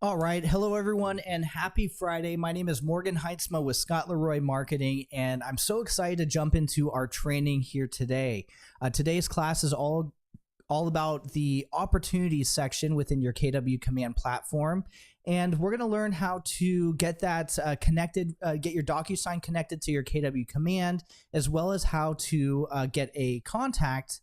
All right. Hello, everyone, and happy Friday. My name is Morgan Heitzma with Scott Leroy Marketing, and I'm so excited to jump into our training here today. Today's class is all about the opportunities section within your KW Command platform. And we're going to learn how to get that connected, get your DocuSign connected to your KW Command, as well as how to get a contact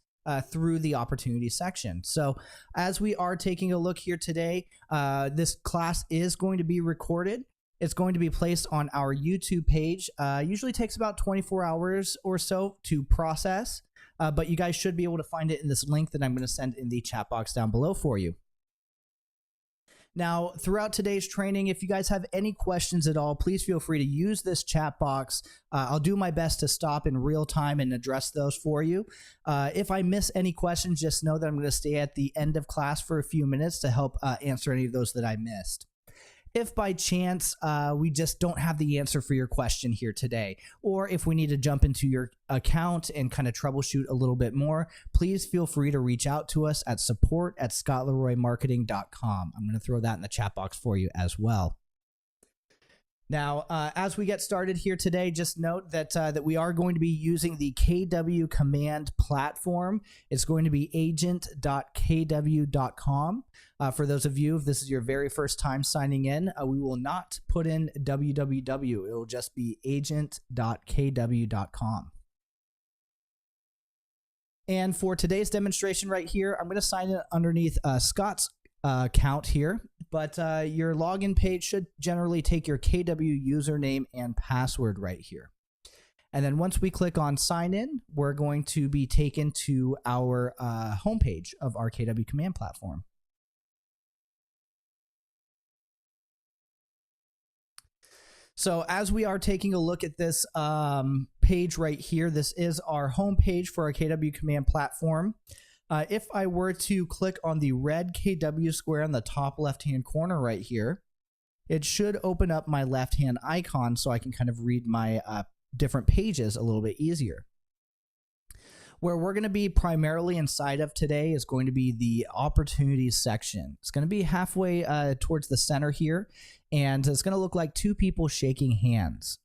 through the opportunity section. So as we are taking a look here today, this class is going to be recorded. It's going to be placed on our YouTube page. Usually takes about 24 hours or so to process, but you guys should be able to find it in this link that I'm going to send in the chat box down below for you. Now, throughout today's training, if you guys have any questions at all, please feel free to use this chat box. I'll do my best to stop in real time and address those for you. If I miss any questions, just know that I'm going to stay at the end of class for a few minutes to help answer any of those that I missed. If by chance we just don't have the answer for your question here today, or if we need to jump into your account and kind of troubleshoot a little bit more, please feel free to reach out to us at support@scottleroymarketing.com. I'm going to throw that in the chat box for you as well. Now, as we get started here today, just note that that we are going to be using the KW Command platform. It's going to be agent.kw.com. For those of you, if this is your very first time signing in, we will not put in www. It will just be agent.kw.com. And for today's demonstration right here, I'm going to sign in underneath Scott's account here, but your login page should generally take your KW username and password right here. And then once we click on sign in, we're going to be taken to our homepage of our KW Command platform. So as we are taking a look at this page right here, this is our home page for our KW Command platform. If I were to click on the red KW square on the top left-hand corner right here, it should open up my left-hand icon so I can kind of read my different pages a little bit easier. Where we're going to be primarily inside of today is going to be the opportunities section. It's going to be halfway towards the center here, and it's going to look like two people shaking hands.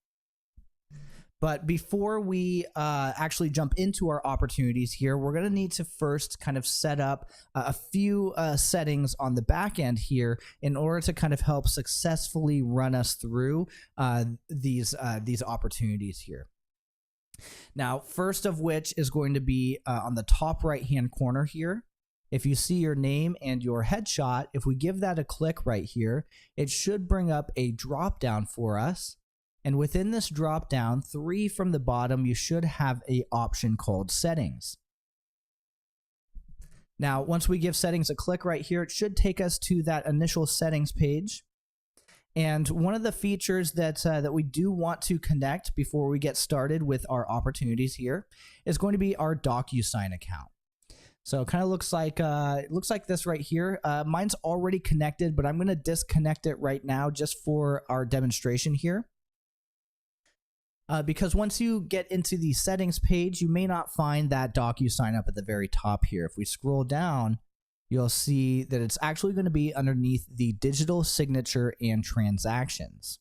But before we actually jump into our opportunities here, we're going to need to first kind of set up a few settings on the back end here in order to kind of help successfully run us through these opportunities here. Now, first of which is going to be on the top right-hand corner here. If you see your name and your headshot, if we give that a click right here, it should bring up a drop-down for us. And within this drop-down, 3 from the bottom, you should have an option called Settings. Now, once we give Settings a click right here, it should take us to that initial settings page. And one of the features that we do want to connect before we get started with our opportunities here is going to be our DocuSign account. So it kind of looks like this right here. Mine's already connected, but I'm going to disconnect it right now just for our demonstration here. Because once you get into the settings page, you may not find that DocuSign up at the very top here. If we scroll down, you'll see that it's actually going to be underneath the digital signature and transactions.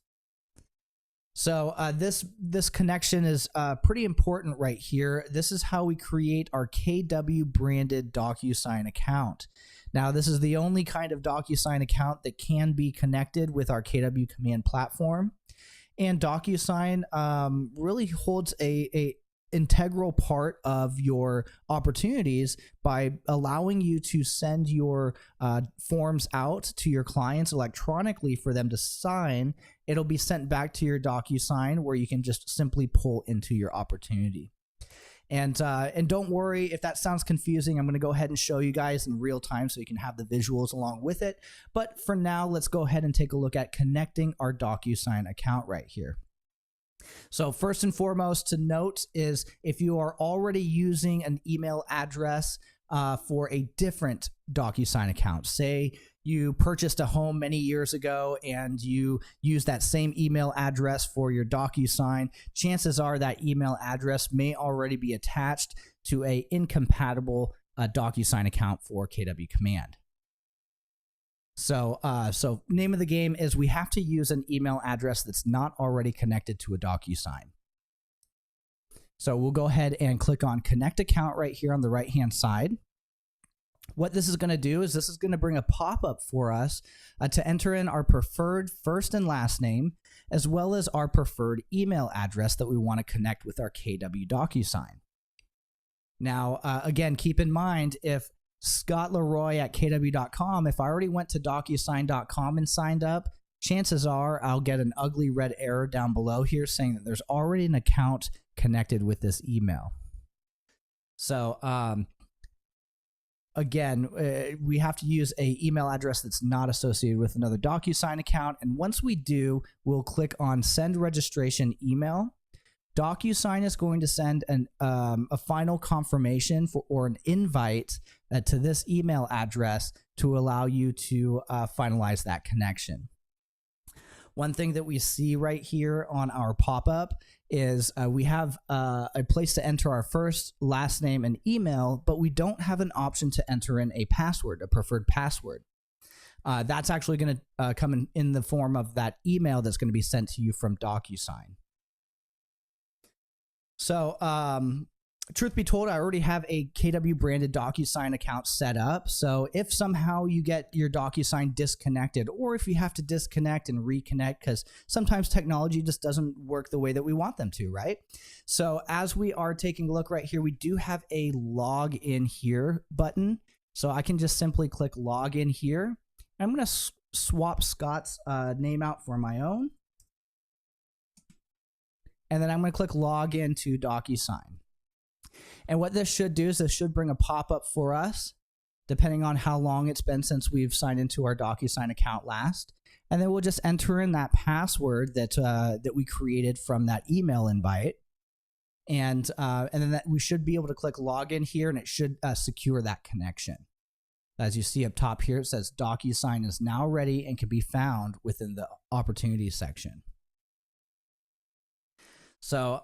So this connection is pretty important right here. This is how we create our KW branded DocuSign account. Now, this is the only kind of DocuSign account that can be connected with our KW Command platform. And DocuSign really holds a integral part of your opportunities by allowing you to send your forms out to your clients electronically for them to sign. It'll be sent back to your DocuSign where you can just simply pull into your opportunity. And don't worry if that sounds confusing. I'm going to go ahead and show you guys in real time so you can have the visuals along with it. But for now, let's go ahead and take a look at connecting our DocuSign account right here. So first and foremost to note is if you are already using an email address for a different DocuSign account, say you purchased a home many years ago and you use that same email address for your DocuSign, chances are that email address may already be attached to a incompatible DocuSign account for KW Command. So name of the game is we have to use an email address that's not already connected to a DocuSign. So we'll go ahead and click on Connect Account right here on the right-hand side. What this is going to do is this is going to bring a pop-up for us to enter in our preferred first and last name, as well as our preferred email address that we want to connect with our KW DocuSign. Now, again, keep in mind, if Scott Leroy at kw.com, if I already went to DocuSign.com and signed up, chances are I'll get an ugly red error down below here saying that there's already an account connected with this email. So, again, we have to use an email address that's not associated with another DocuSign account. And once we do, we'll click on Send Registration Email. DocuSign is going to send a final confirmation or an invite to this email address to allow you to finalize that connection. One thing that we see right here on our pop-up is we have a place to enter our first, last name, and email, but we don't have an option to enter in a password, a preferred password. That's actually going to come in the form of that email that's going to be sent to you from DocuSign. So, truth be told, I already have a KW branded DocuSign account set up. So if somehow you get your DocuSign disconnected, or if you have to disconnect and reconnect, because sometimes technology just doesn't work the way that we want them to, right? So as we are taking a look right here, we do have a log in here button. So I can just simply click log in here. I'm going to swap Scott's name out for my own. And then I'm going to click log into DocuSign. And what this should do is this should bring a pop-up for us, depending on how long it's been since we've signed into our DocuSign account last. And then we'll just enter in that password that we created from that email invite. And then we should be able to click login here, and it should secure that connection. As you see up top here, it says DocuSign is now ready and can be found within the opportunities section. So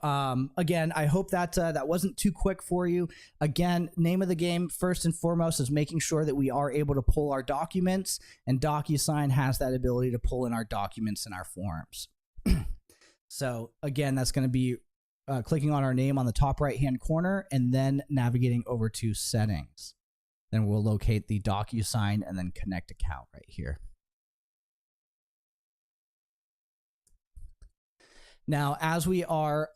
again, I hope that that wasn't too quick for you. Again, name of the game, first and foremost, is making sure that we are able to pull our documents, and DocuSign has that ability to pull in our documents and our forms. So again, that's going to be clicking on our name on the top right-hand corner and then navigating over to settings. Then we'll locate the DocuSign and then connect account right here. Now, as we are,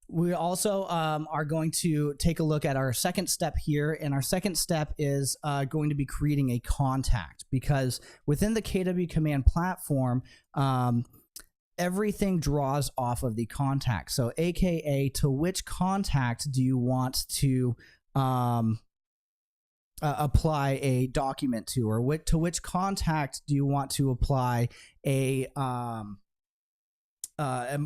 we also are going to take a look at our second step here. And our second step is going to be creating a contact, because within the KW Command platform, everything draws off of the contact. So AKA, to which contact do you want to apply a document to, or to which contact do you want to apply a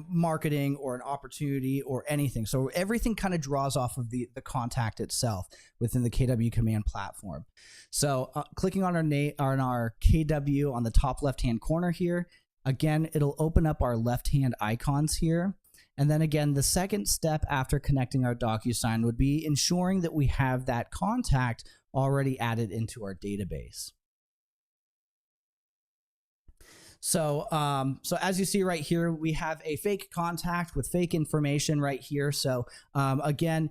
marketing or an opportunity or anything. So everything kind of draws off of the contact itself within the KW Command platform. So clicking on our name, on our KW on the top left-hand corner here, again, it'll open up our left-hand icons here. And then again, the second step after connecting our DocuSign would be ensuring that we have that contact already added into our database. So, so as you see right here, we have a fake contact with fake information right here. So again,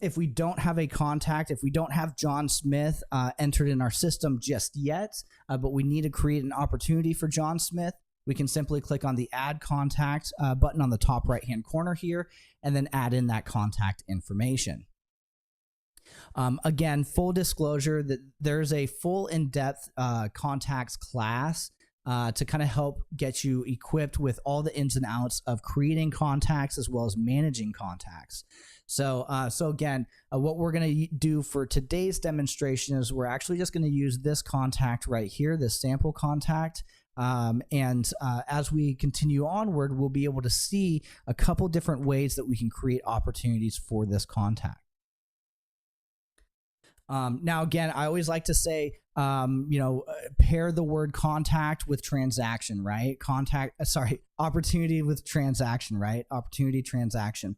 if we don't have a contact, if we don't have John Smith entered in our system just yet, but we need to create an opportunity for John Smith, we can simply click on the Add Contact button on the top right-hand corner here, and then add in that contact information. Again, full disclosure that there's a full in-depth contacts class to kind of help get you equipped with all the ins and outs of creating contacts as well as managing contacts. So, so again, what we're going to do for today's demonstration is we're actually just going to use this contact right here, this sample contact. As we continue onward, we'll be able to see a couple different ways that we can create opportunities for this contact. Now, again, I always like to say, pair the word contact with transaction, right? Opportunity with transaction, right? Opportunity, transaction.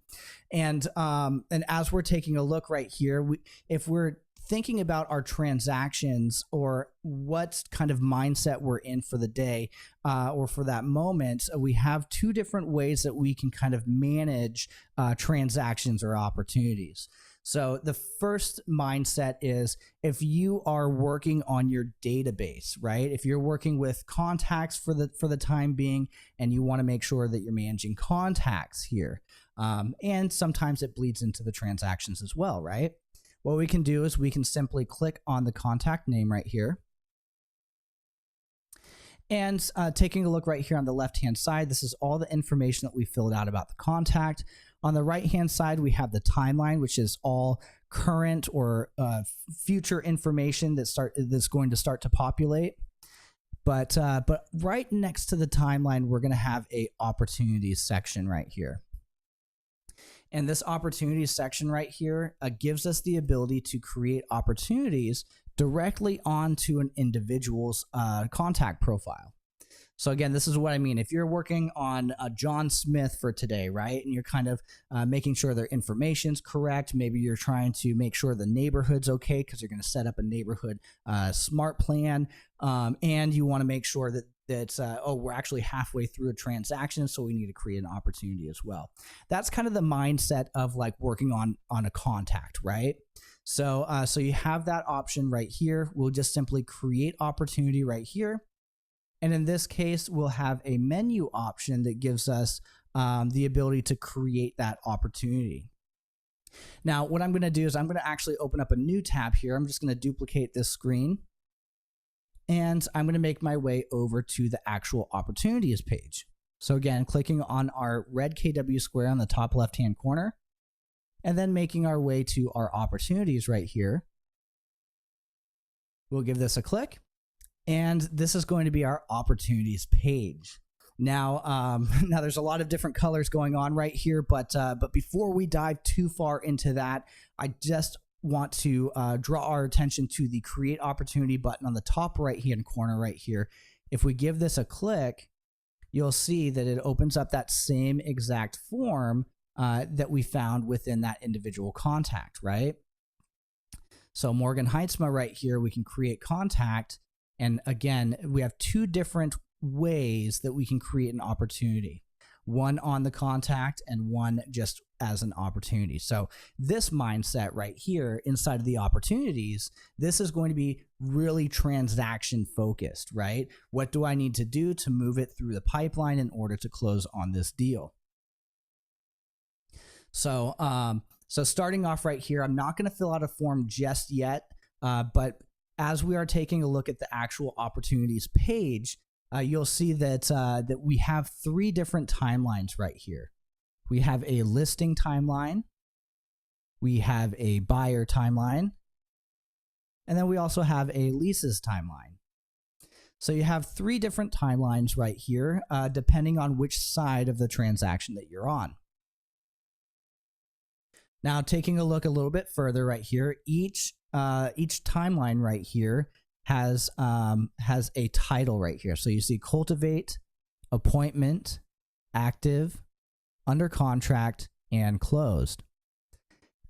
And as we're taking a look right here, if we're thinking about our transactions or what kind of mindset we're in for the day or for that moment, we have two different ways that we can kind of manage transactions or opportunities. So the first mindset is if you are working on your database, right? If you're working with contacts for the time being, and you want to make sure that you're managing contacts here, and sometimes it bleeds into the transactions as well, right? What we can do is we can simply click on the contact name right here. And taking a look right here on the left-hand side, this is all the information that we filled out about the contact. On the right-hand side, we have the timeline, which is all current or future information that's going to start to populate. But right next to the timeline, we're going to have a opportunities section right here. And this opportunities section right here gives us the ability to create opportunities directly onto an individual's contact profile. So again, this is what I mean. If you're working on John Smith for today, right, and you're kind of making sure their information's correct, maybe you're trying to make sure the neighborhood's okay because you're going to set up a neighborhood smart plan, and you want to make sure that we're actually halfway through a transaction, so we need to create an opportunity as well. That's kind of the mindset of like working on a contact, right? So you have that option right here. We'll just simply create opportunity right here. And in this case, we'll have a menu option that gives us the ability to create that opportunity. Now, what I'm going to do is I'm going to actually open up a new tab here. I'm just going to duplicate this screen. And I'm going to make my way over to the actual opportunities page. So again, clicking on our red KW square on the top left-hand corner, and then making our way to our opportunities right here. We'll give this a click. And this is going to be our opportunities page. Now, now there's a lot of different colors going on right here, but before we dive too far into that, I just want to draw our attention to the Create Opportunity button on the top right-hand corner right here. If we give this a click, you'll see that it opens up that same exact form that we found within that individual contact, right? So Morgan Heitzma right here, we can create contact. And again, we have two different ways that we can create an opportunity. One on the contact and one just as an opportunity. So this mindset right here inside of the opportunities, this is going to be really transaction focused, right? What do I need to do to move it through the pipeline in order to close on this deal? So, so starting off right here, I'm not going to fill out a form just yet, but as we are taking a look at the actual opportunities page, you'll see that that we have three different timelines right here. We have a listing timeline, we have a buyer timeline, and then we also have a leases timeline. So you have three different timelines right here, depending on which side of the transaction that you're on. Now, taking a look a little bit further right here, each timeline right here has a title right here. So you see cultivate, appointment, active, under contract, and closed.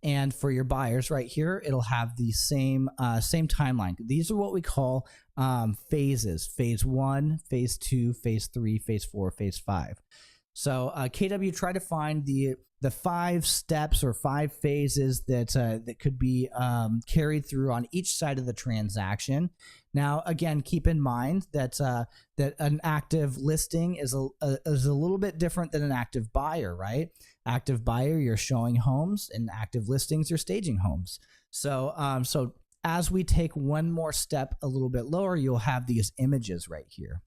And for your buyers right here, it'll have the same timeline. These are what we call phases: phase 1, phase 2, phase 3, phase 4, phase 5. So KW, try to find the 5 steps or 5 phases that could be carried through on each side of the transaction. Now, again, keep in mind that that an active listing is a little bit different than an active buyer, right? Active buyer, you're showing homes, and active listings, you're staging homes. So so as we take one more step a little bit lower, you'll have these images right here,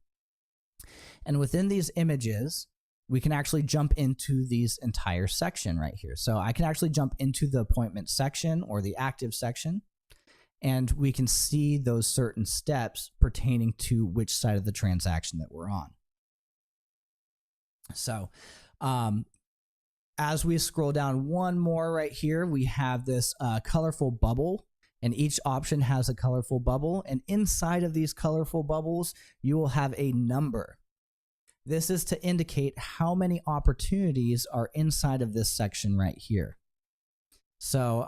and within these images, we can actually jump into these entire section right here. So I can actually jump into the appointment section or the active section, and we can see those certain steps pertaining to which side of the transaction that we're on. So as we scroll down one more right here, we have this colorful bubble. And each option has a colorful bubble, and inside of these colorful bubbles, you will have a number. This is to indicate how many opportunities are inside of this section right here. So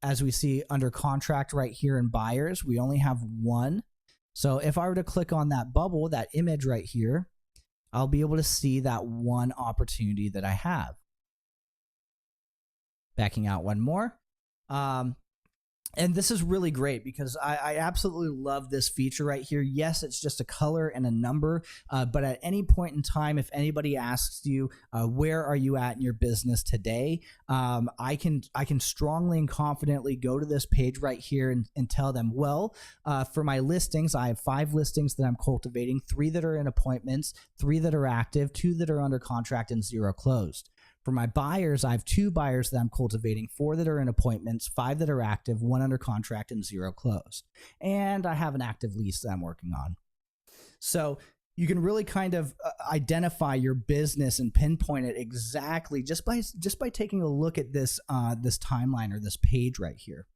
as we see under contract right here in buyers, we only have one. So if I were to click on that bubble, that image right here, I'll be able to see that one opportunity that I have. Backing out one more. And this is really great because I absolutely love this feature right here. Yes, it's just a color and a number, but at any point in time, if anybody asks you, where are you at in your business today, I can strongly and confidently go to this page right here and tell them, well, for my listings, I have 5 listings that I'm cultivating, 3 that are in appointments, 3 that are active, 2 that are under contract, and 0 closed. For my buyers, I have 2 buyers that I'm cultivating, 4 that are in appointments, 5 that are active, 1 under contract, and 0 closed. And I have an active lease that I'm working on. So you can really kind of identify your business and pinpoint it exactly just by taking a look at this this timeline or this page right here.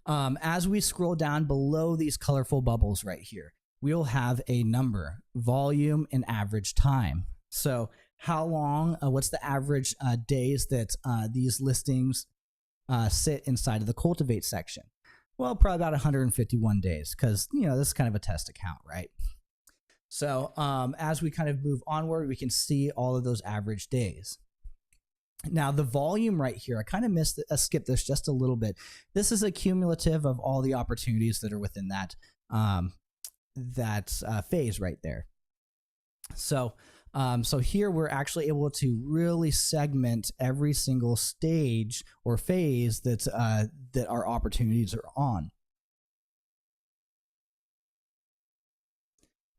As we scroll down below these colorful bubbles right here, we'll have a number, volume, and average time. So how long, what's the average days that these listings sit inside of the cultivate section? Well, probably about 151 days because, this is kind of a test account, right? So as we kind of move onward, we can see all of those average days. Now, the volume right here, I kind of skipped this just a little bit. This is a cumulative of all the opportunities that are within that, phase right there. So here we're actually able to really segment every single stage or phase that our opportunities are on.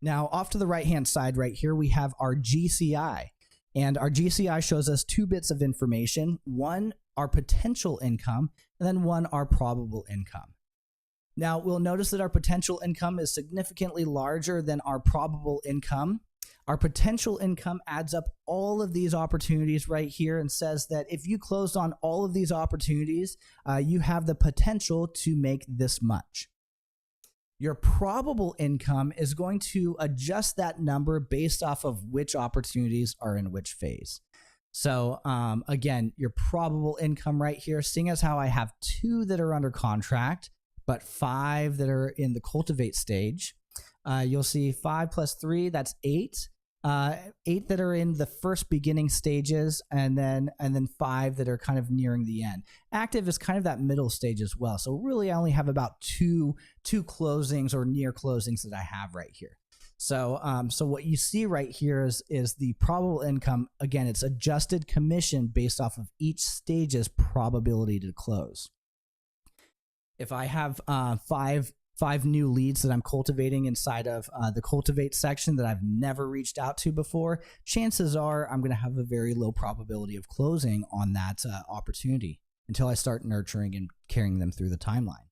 Now, off to the right-hand side right here, we have our GCI. And our GCI shows us 2 bits of information. One, our potential income, and then one, our probable income. Now, we'll notice that our potential income is significantly larger than our probable income. Our potential income adds up all of these opportunities right here and says that if you closed on all of these opportunities, you have the potential to make this much. Your probable income is going to adjust that number based off of which opportunities are in which phase. So again, your probable income right here, seeing as how I have 2 that are under contract, but 5 that are in the cultivate stage, you'll see 5 plus 3, that's 8. 8 that are in the first beginning stages, and then 5 that are kind of nearing the end. Active is kind of that middle stage as well. So really I only have about two closings or near closings that I have right here. So so what you see right here is the probable income. Again, it's adjusted commission based off of each stage's probability to close. If I have 5 new leads that I'm cultivating inside of the cultivate section that I've never reached out to before, chances are I'm going to have a very low probability of closing on that opportunity until I start nurturing and carrying them through the timeline.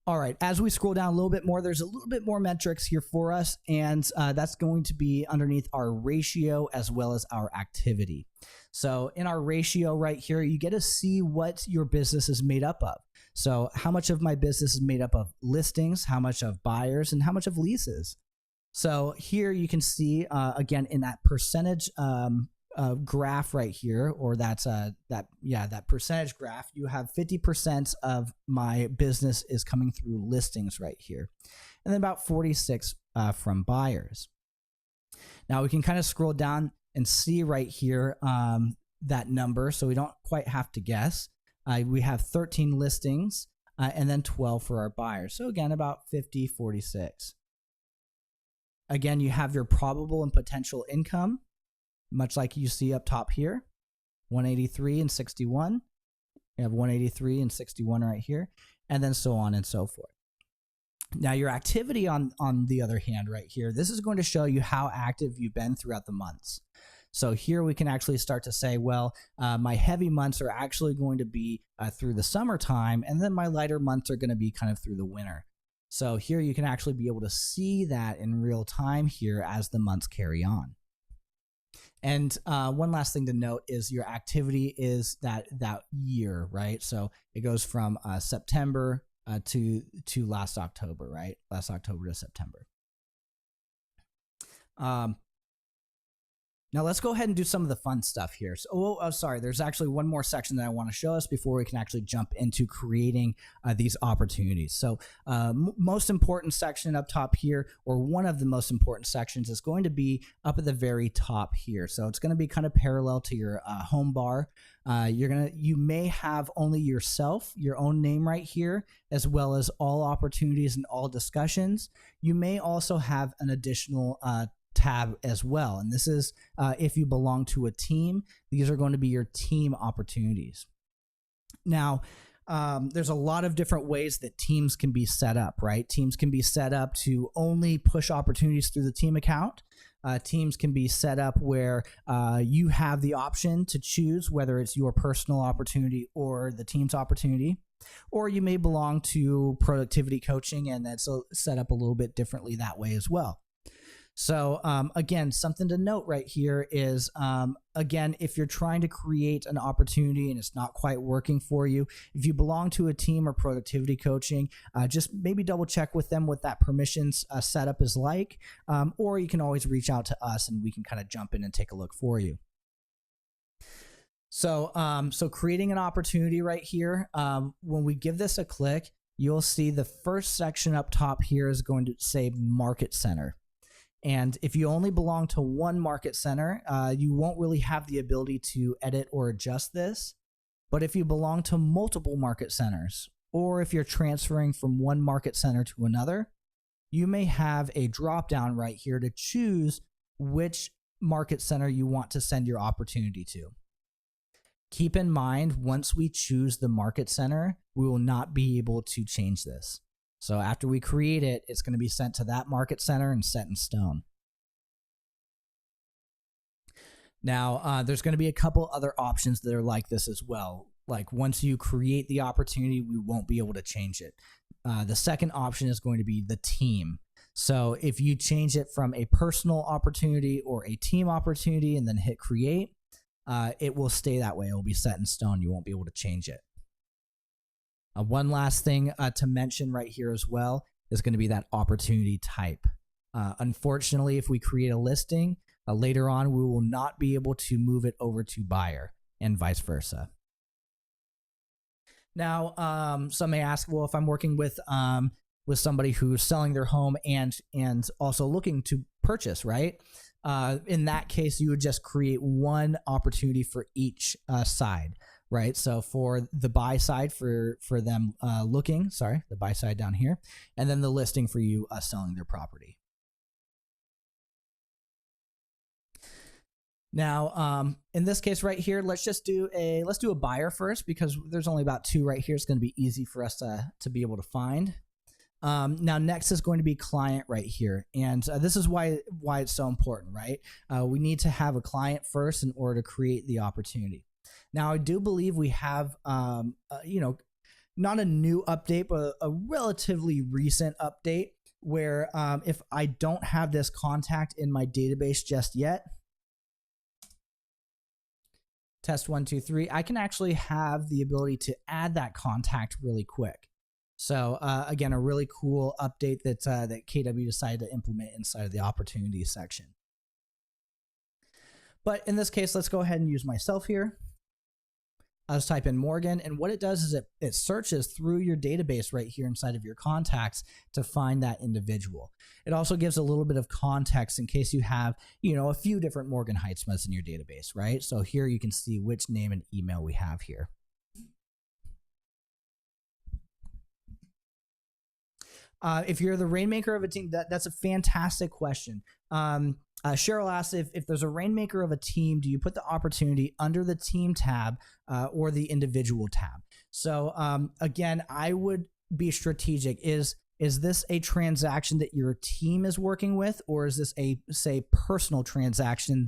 All right, as we scroll down a little bit more, there's a little bit more metrics here for us, and that's going to be underneath our ratio as well as our activity. So in our ratio right here, you get to see what your business is made up of. So how much of my business is made up of listings, how much of buyers, and how much of leases. So here you can see, again, in that percentage graph right here, or that percentage graph, you have 50% of my business is coming through listings right here, and then about 46 from buyers. Now we can kind of scroll down and see right here that number, so we don't quite have to guess. We have 13 listings and then 12 for our buyers. So again, about 50, 46. Again, you have your probable and potential income, much like you see up top here, 183 and 61. You have 183 and 61 right here, and then so on and so forth. Now your activity on the other hand right here, this is going to show you how active you've been throughout the months. So here we can actually start to say, well, my heavy months are actually going to be through the summertime, and then my lighter months are going to be kind of through the winter. So here you can actually be able to see that in real time here as the months carry on. And one last thing to note is your activity is that year, right? So it goes from September to last October, right? Last October to September. Now let's go ahead and do some of the fun stuff here. So, sorry, there's actually one more section that I want to show us before we can actually jump into creating these opportunities. So most important section up top here, or one of the most important sections, is going to be up at the very top here. So it's going to be kind of parallel to your home bar. You may have only yourself, your own name right here, as well as all opportunities and all discussions. You may also have an additional tab as well. And this is if you belong to a team, these are going to be your team opportunities. Now, there's a lot of different ways that teams can be set up, right? Teams can be set up to only push opportunities through the team account. Teams can be set up where you have the option to choose whether it's your personal opportunity or the team's opportunity. Or you may belong to productivity coaching, and that's set up a little bit differently that way as well. So again, something to note right here is, again, if you're trying to create an opportunity and it's not quite working for you, if you belong to a team or productivity coaching, just maybe double check with them what that permissions setup is like, or you can always reach out to us and we can kind of jump in and take a look for you. So, creating an opportunity right here, when we give this a click, you'll see the first section up top here is going to say Market Center. And if you only belong to one market center, you won't really have the ability to edit or adjust this. But if you belong to multiple market centers, or if you're transferring from one market center to another, you may have a drop down right here to choose which market center you want to send your opportunity to. Keep in mind, once we choose the market center, we will not be able to change this. So after we create it, it's going to be sent to that market center and set in stone. Now, there's going to be a couple other options that are like this as well. Like once you create the opportunity, we won't be able to change it. The second option is going to be the team. So if you change it from a personal opportunity or a team opportunity and then hit create, it will stay that way. It will be set in stone. You won't be able to change it. One last thing to mention right here as well is going to be that opportunity type. Unfortunately, if we create a listing, later on we will not be able to move it over to buyer and vice versa. Now, some may ask, well, if I'm working with somebody who's selling their home and also looking to purchase, right? In that case, you would just create one opportunity for each side. Right, so for the buy side for them the buy side down here, and then the listing for you selling their property. Now, in this case right here, let's do a buyer first because there's only about two right here. It's going to be easy for us to be able to find. Now, next is going to be client right here, and this is why it's so important, right? We need to have a client first in order to create the opportunity. Now, I do believe we have, not a new update, but a relatively recent update where if I don't have this contact in my database just yet, test 1, 2, 3, I can actually have the ability to add that contact really quick. So again, a really cool update that KW decided to implement inside of the opportunities section. But in this case, let's go ahead and use myself here. I'll just type in Morgan, and what it does is it searches through your database right here inside of your contacts to find that individual. It also gives a little bit of context in case you have, a few different Morgan Heitzmas in your database, right? So here you can see which name and email we have here. If you're the rainmaker of a team, that's a fantastic question. Cheryl asked if there's a rainmaker of a team, do you put the opportunity under the team tab or the individual tab? So again, I would be strategic. Is this a transaction that your team is working with, or is this a, say, personal transaction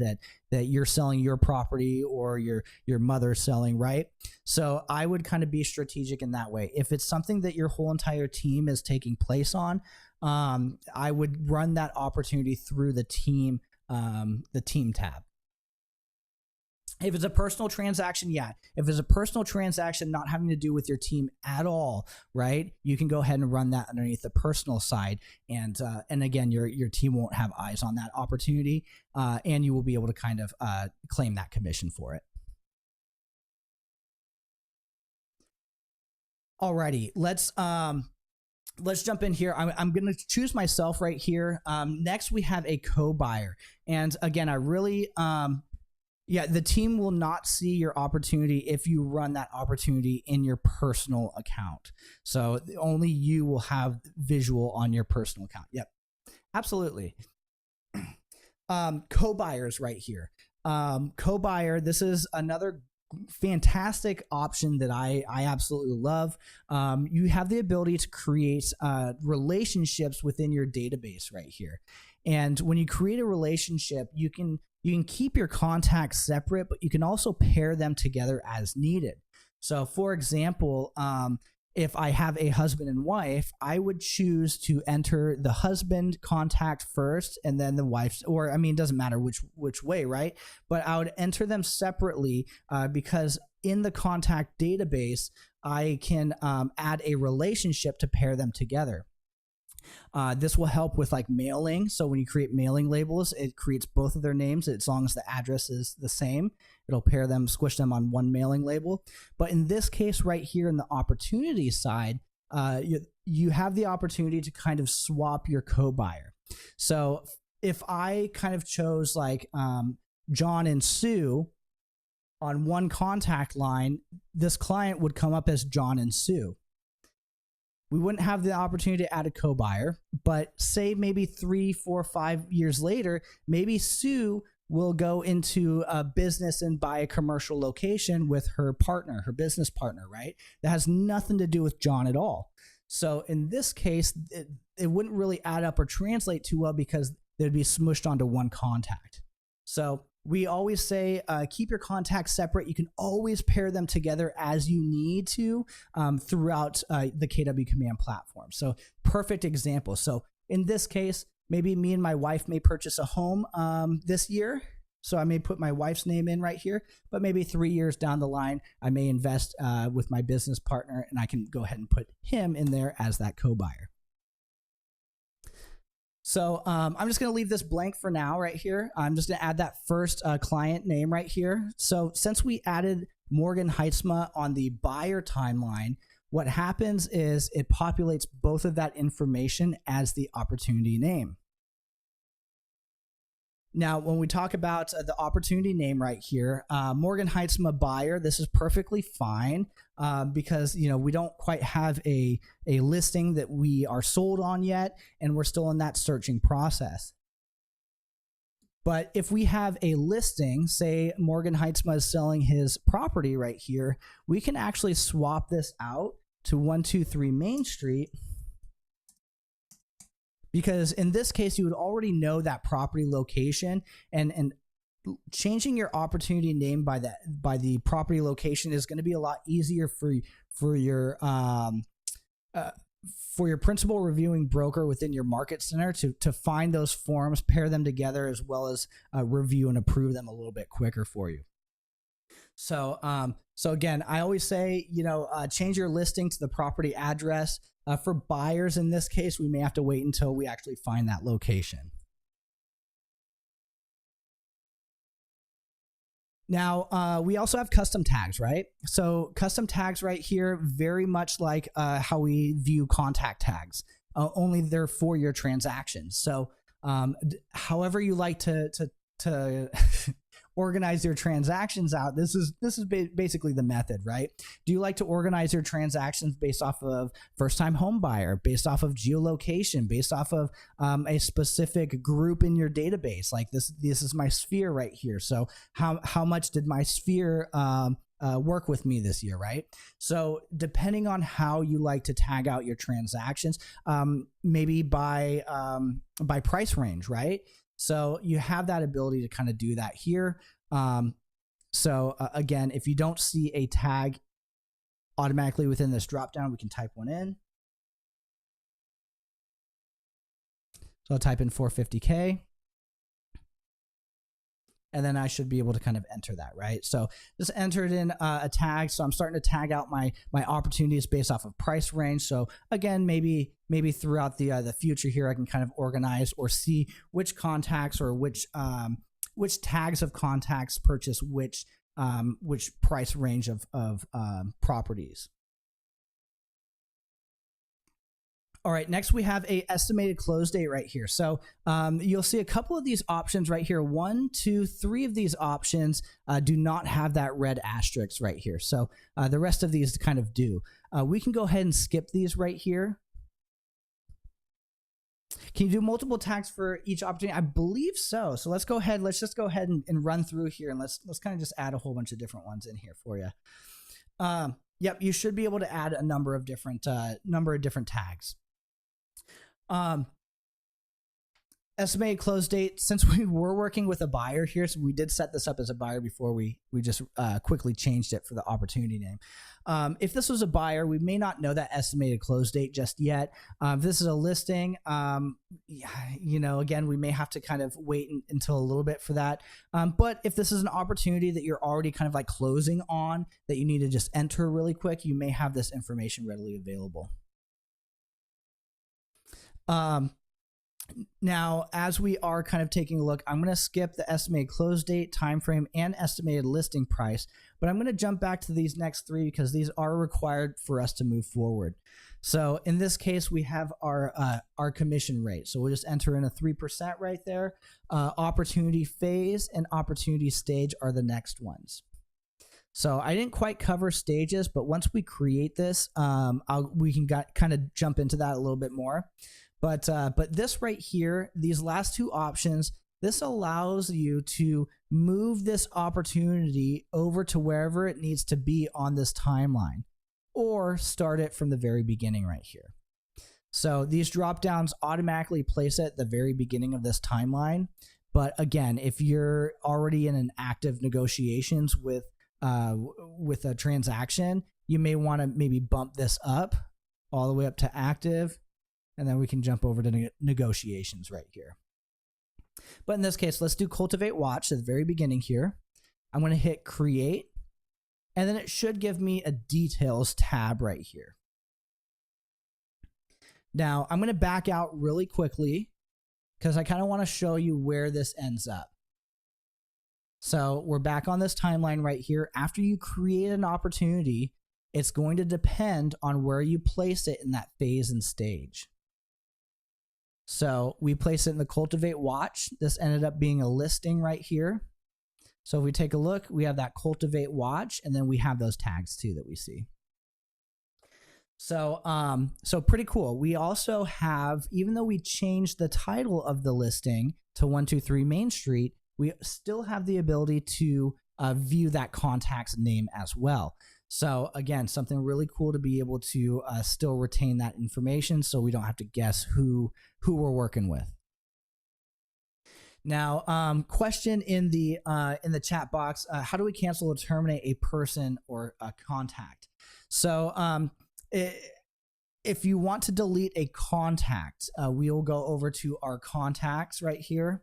that you're selling your property or your mother selling, right? So I would kind of be strategic in that way. If it's something that your whole entire team is taking place on, I would run that opportunity through the team tab. If it's a personal transaction, yeah. If it's a personal transaction not having to do with your team at all, right? You can go ahead and run that underneath the personal side, and again, your team won't have eyes on that opportunity, and you will be able to kind of claim that commission for it. Alrighty, let's jump in here. I'm going to choose myself right here. Next, we have a co-buyer, and again, I really yeah, the team will not see your opportunity if you run that opportunity in your personal account. So only you will have visual on your personal account. Yep, absolutely. Co-buyers right here. Co-buyer, this is another fantastic option that I absolutely love. You have the ability to create relationships within your database right here. And when you create a relationship, you can keep your contacts separate, but you can also pair them together as needed. So for example, if I have a husband and wife, I would choose to enter the husband contact first and then the wife's, or I mean, it doesn't matter which way, right? But I would enter them separately because in the contact database, I can add a relationship to pair them together. This will help with like mailing. So when you create mailing labels, it creates both of their names as long as the address is the same. It'll pair them, squish them on one mailing label. But in this case right here in the opportunity side, you have the opportunity to kind of swap your co-buyer. So if I kind of chose like John and Sue on one contact line, this client would come up as John and Sue. We wouldn't have the opportunity to add a co-buyer, but say maybe 3, 4, 5 years later, maybe Sue will go into a business and buy a commercial location with her partner, her business partner, right? That has nothing to do with John at all. So in this case, it wouldn't really add up or translate too well because they'd be smushed onto one contact. So we always say keep your contacts separate. You can always pair them together as you need to throughout the KW Command platform. So perfect example. So in this case, maybe me and my wife may purchase a home this year. So I may put my wife's name in right here, but maybe 3 years down the line, I may invest with my business partner and I can go ahead and put him in there as that co-buyer. So I'm just going to leave this blank for now right here. I'm just going to add that first client name right here. So since we added Morgan Heitzma on the buyer timeline, what happens is it populates both of that information as the opportunity name. Now, when we talk about the opportunity name right here, Morgan Heitzma buyer, this is perfectly fine because we don't quite have a listing that we are sold on yet, and we're still in that searching process. But if we have a listing, say Morgan Heitzma is selling his property right here, we can actually swap this out to 123 Main Street. Because in this case, you would already know that property location, and changing your opportunity name by the property location is going to be a lot easier for your principal reviewing broker within your market center to find those forms, pair them together, as well as review and approve them a little bit quicker for you. So again, I always say, change your listing to the property address. For buyers, in this case, we may have to wait until we actually find that location. Now, we also have custom tags, right? So custom tags right here, very much like how we view contact tags, only they're for your transactions. So however you like to organize your transactions out, this is basically the method, right? Do you like to organize your transactions based off of first-time home buyer, based off of geolocation, based off of a specific group in your database? Like this is my sphere right here. So how much did my sphere work with me this year, right? So depending on how you like to tag out your transactions, maybe by price range, right? So you have that ability to kind of do that here. Again, if you don't see a tag automatically within this dropdown, we can type one in. So I'll type in 450K. and then I should be able to kind of enter that, right? So just entered in a tag. So I'm starting to tag out my opportunities based off of price range. So again, maybe throughout the future here, I can kind of organize or see which contacts or which tags of contacts purchase which price range of properties. All right, next we have a estimated close date right here. So you'll see a couple of these options right here. 1, 2, 3 of these options do not have that red asterisk right here. So the rest of these kind of do. We can go ahead and skip these right here. Can you do multiple tags for each opportunity? I believe so. So let's go ahead. Let's just go ahead and run through here, and let's kind of just add a whole bunch of different ones in here for you. Yep, you should be able to add a number of different tags. Estimated close date, since we were working with a buyer here, so we did set this up as a buyer before we just quickly changed it for the opportunity name. If this was a buyer, we may not know that estimated close date just yet. If this is a listing, again, we may have to kind of wait until a little bit for that. But if this is an opportunity that you're already kind of like closing on, that you need to just enter really quick, you may have this information readily available. Now, as we are kind of taking a look, I'm going to skip the estimated close date, time frame, and estimated listing price, but I'm going to jump back to these next 3 because these are required for us to move forward. So in this case, we have our commission rate. So we'll just enter in a 3% right there. Opportunity phase and opportunity stage are the next ones. So I didn't quite cover stages, but once we create this, we can kind of jump into that a little bit more. But this right here, these last 2 options, this allows you to move this opportunity over to wherever it needs to be on this timeline, or start it from the very beginning right here. So these drop downs automatically place it at the very beginning of this timeline. But again, if you're already in an active negotiations with a transaction, you may want to maybe bump this up all the way up to active, and then we can jump over to negotiations right here. But in this case, let's do cultivate watch at the very beginning here. I'm going to hit create, and then it should give me a details tab right here. Now I'm going to back out really quickly because I kind of want to show you where this ends up. So we're back on this timeline right here. After you create an opportunity, it's going to depend on where you place it in that phase and stage. So we place it in the cultivate watch. This ended up being a listing right here. So if we take a look, we have that cultivate watch, and then we have those tags too that we see. So pretty cool. We also have, even though we changed the title of the listing to 123 Main Street, we still have the ability to view that contact's name as well. So again, something really cool to be able to still retain that information, so we don't have to guess who we're working with. Now, question in the chat box: how do we cancel or terminate a person or a contact? So if you want to delete a contact, we will go over to our contacts right here.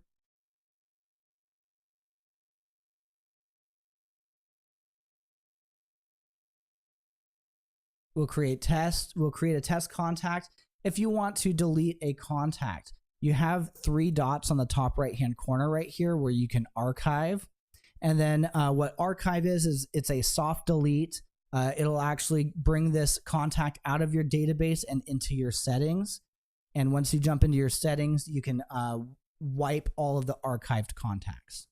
We'll create a test contact. If you want to delete a contact, you have 3 dots on the top right hand corner right here where you can archive. And then what archive is it's a soft delete. It'll actually bring this contact out of your database and into your settings. And once you jump into your settings, you can wipe all of the archived contacts.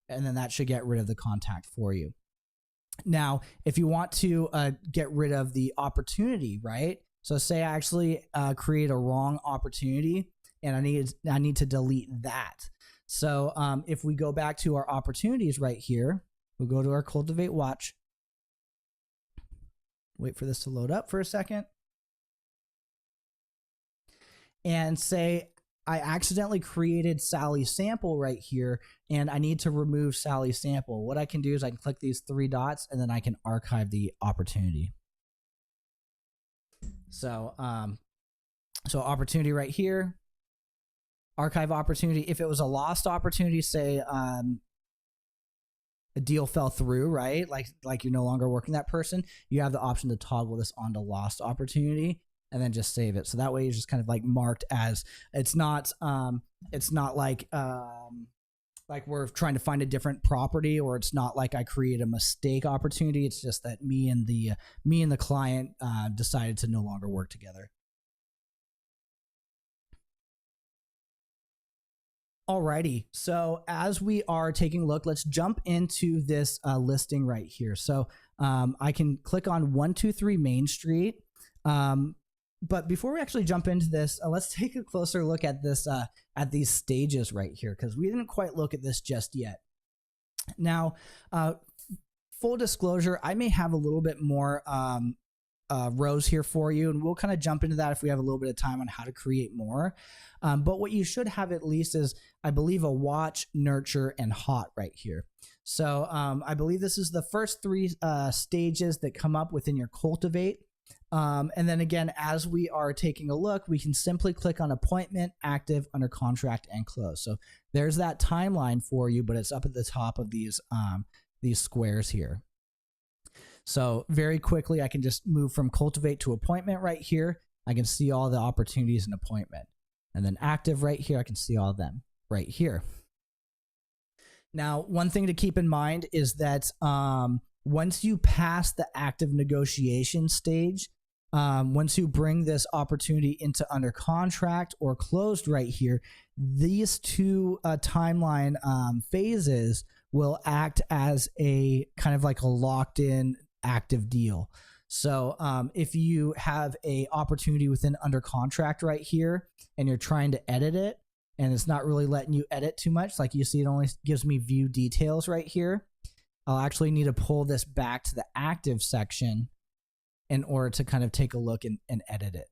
And then that should get rid of the contact for you. Now, if you want to get rid of the opportunity, right? So say I actually create a wrong opportunity and I need to delete that. So if we go back to our opportunities right here, we'll go to our cultivate watch. Wait for this to load up for a second. And say I accidentally created Sally Sample right here, and I need to remove Sally Sample. What I can do is I can click these 3 dots, and then I can archive the opportunity. So, so opportunity right here, archive opportunity. If it was a lost opportunity, say a deal fell through, right? Like you're no longer working that person, you have the option to toggle this onto lost opportunity and then just save it. So that way it's just kind of like marked as it's not like we're trying to find a different property, or it's not like I create a mistake opportunity. It's just that me and the client decided to no longer work together. Alrighty, so as we are taking a look, let's jump into this listing right here. So I can click on 123 Main Street. But before we actually jump into this, let's take a closer look at this at these stages right here, because we didn't quite look at this just yet. Now, full disclosure, I may have a little bit more rows here for you, and we'll kind of jump into that if we have a little bit of time on how to create more. But what you should have at least is, I believe, a watch, nurture, and hot right here. So I believe this is the first three stages that come up within your cultivate. And then again, as we are taking a look, we can simply click on appointment, active, under contract, and close. So there's that timeline for you, but it's up at the top of these squares here. So very quickly, I can just move from cultivate to appointment right here. I can see all the opportunities in appointment. And then active right here, I can see all of them right here. Now, one thing to keep in mind is that once you pass the active negotiation stage, once you bring this opportunity into under contract or closed right here, these two timeline phases will act as a kind of like a locked in active deal. So if you have a opportunity within under contract right here and you're trying to edit it and it's not really letting you edit too much, like you see, it only gives me view details right here. I'll actually need to pull this back to the active section in order to kind of take a look and edit it.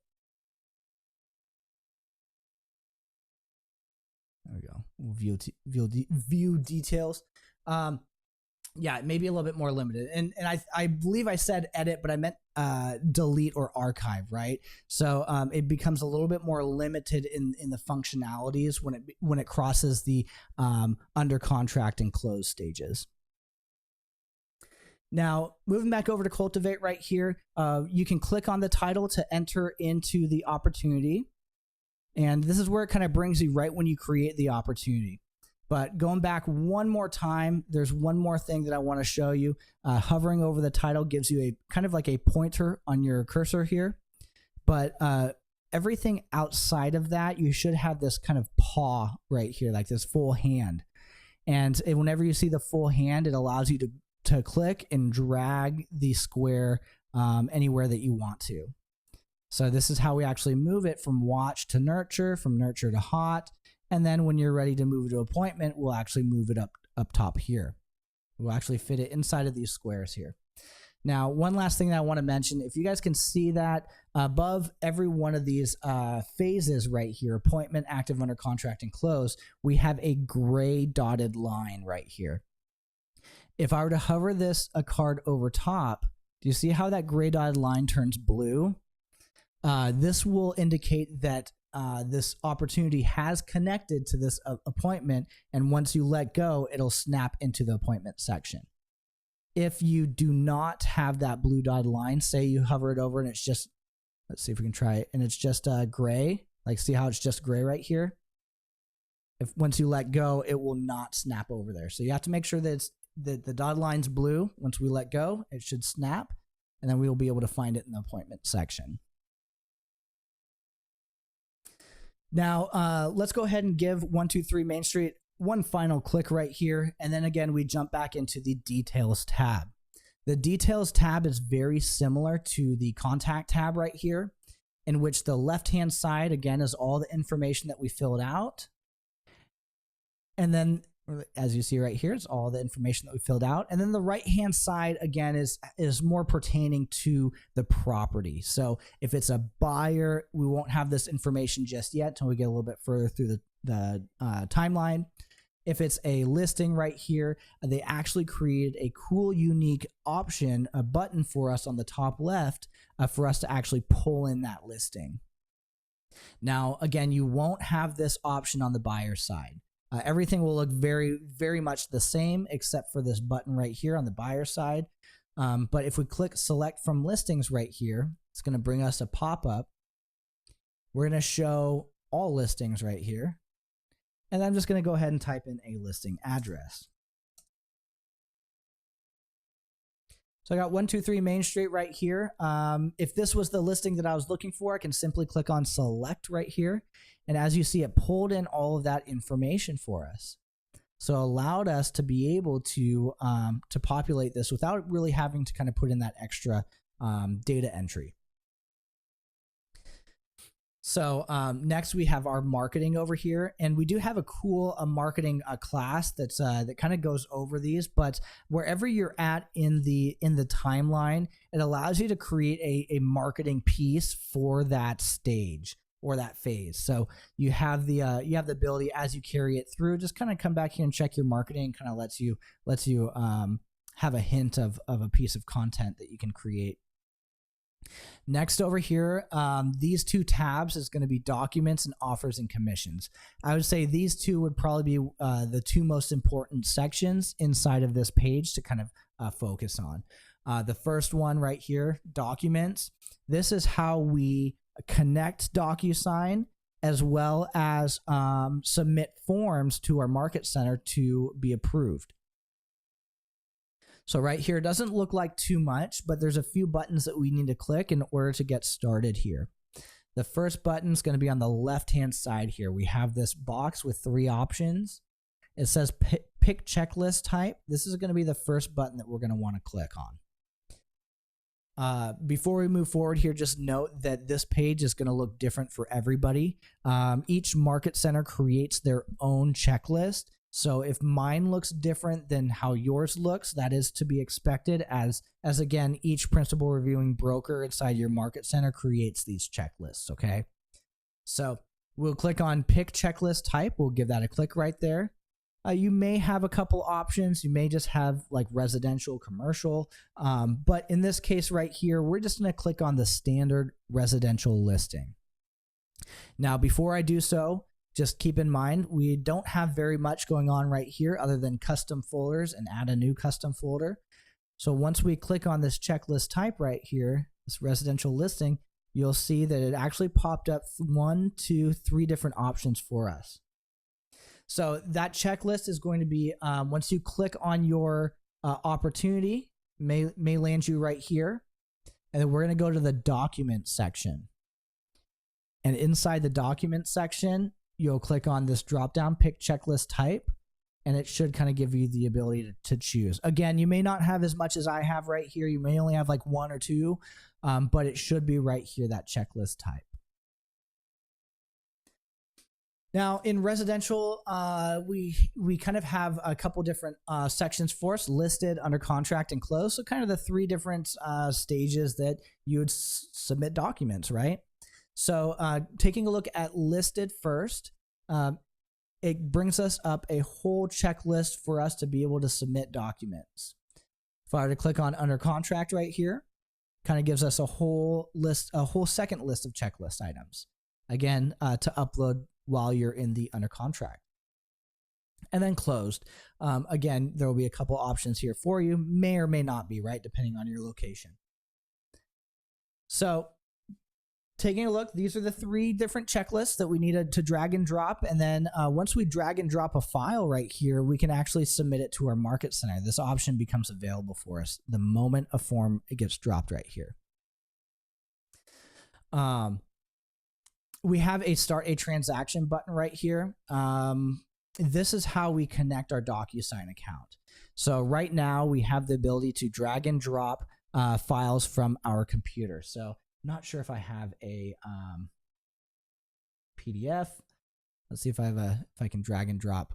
There we go. We'll view details. Yeah, it may be a little bit more limited. And I believe I said edit, but I meant delete or archive, right? So it becomes a little bit more limited in the functionalities when it crosses the under contract and close stages. Now, moving back over to cultivate right here, you can click on the title to enter into the opportunity. And this is where it kind of brings you right when you create the opportunity. But going back one more time, there's one more thing that I want to show you. Hovering over the title gives you a kind of like a pointer on your cursor here. But everything outside of that, you should have this kind of paw right here, like this full hand. And whenever you see the full hand, it allows you to click and drag the square anywhere that you want to. So this is how we actually move it from watch to nurture, from nurture to hot. And then when you're ready to move it to appointment, we'll actually move it up top here. We'll actually fit it inside of these squares here. Now, one last thing that I want to mention, if you guys can see that above every one of these phases right here, appointment, active, under contract, and close, we have a gray dotted line right here. If I were to hover a card over top, do you see how that gray dotted line turns blue? This will indicate that this opportunity has connected to this appointment, and once you let go, it'll snap into the appointment section. If you do not have that blue dotted line, say you hover it over and it's just, let's see if we can try it, and it's just gray, like see how it's just gray right here? Once you let go, it will not snap over there. So you have to make sure that the dotted line's blue. Once we let go, it should snap, and then we will be able to find it in the appointment section. Now, let's go ahead and give 123 Main Street one final click right here. And then again, we jump back into the details tab. The details tab is very similar to the contact tab right here, in which the left-hand side, again, is all the information that we filled out. And then, as you see right here, it's all the information that we filled out. And then the right-hand side, again, is more pertaining to the property. So if it's a buyer, we won't have this information just yet until we get a little bit further through the timeline. If it's a listing right here, they actually created a cool, unique option, a button for us on the top left for us to actually pull in that listing. Now, again, you won't have this option on the buyer side. Everything will look very, very much the same except for this button right here on the buyer side. But if we click select from listings right here, it's going to bring us a pop-up. We're going to show all listings right here. And I'm just going to go ahead and type in a listing address. So I got 123 Main Street right here. If this was the listing that I was looking for, I can simply click on select right here. And as you see, it pulled in all of that information for us. So allowed us to be able to populate this without really having to kind of put in that extra data entry. So next we have our marketing over here, and we do have a cool marketing class that's that kind of goes over these. But wherever you're at in the timeline, it allows you to create a marketing piece for that stage or that phase. So you have the ability as you carry it through, just kind of come back here and check your marketing. Kind of lets you have a hint of a piece of content that you can create. Next over here, these two tabs is going to be documents and offers and commissions. I would say these two would probably be the two most important sections inside of this page to kind of focus on. The first one right here, documents. This is how we connect DocuSign as well as submit forms to our market center to be approved. So right here, it doesn't look like too much, but there's a few buttons that we need to click in order to get started here. The first button is going to be on the left-hand side here. We have this box with 3 options. It says pick checklist type. This is going to be the first button that we're going to want to click on. Before we move forward here, just note that this page is going to look different for everybody. Each market center creates their own checklist. So if mine looks different than how yours looks, that is to be expected as again, each principal reviewing broker inside your market center creates these checklists, okay? So we'll click on pick checklist type. We'll give that a click right there. You may have a couple options. You may just have like residential, commercial. But in this case right here, we're just going to click on the standard residential listing. Now, before I do so, just keep in mind, we don't have very much going on right here other than custom folders and add a new custom folder. So once we click on this checklist type right here, this residential listing, you'll see that it actually popped up 1, 2, 3 different options for us. So that checklist is going to be, once you click on your opportunity, may land you right here. And then we're going to go to the document section. And inside the document section, you'll click on this drop down pick checklist type, and it should kind of give you the ability to choose. Again, you may not have as much as I have right here. You may only have like 1 or 2, but it should be right here, that checklist type. Now in residential, we kind of have a couple different sections for us: listed, under contract, and closed. So kind of the 3 different stages that you would submit documents, right? So taking a look at listed first, it brings us up a whole checklist for us to be able to submit documents. If I were to click on under contract right here, kind of gives us a whole list, a whole second list of checklist items. Again, to upload while you're in the under contract. And then closed. Again, there will be a couple options here for you, may or may not be, right, depending on your location. So taking a look, these are the 3 different checklists that we needed to drag and drop. And then once we drag and drop a file right here, we can actually submit it to our market center. This option becomes available for us the moment a form gets dropped right here. We have a start a transaction button right here. This is how we connect our DocuSign account. So right now we have the ability to drag and drop files from our computer. So not sure if I have a PDF. Let's see if I can drag and drop.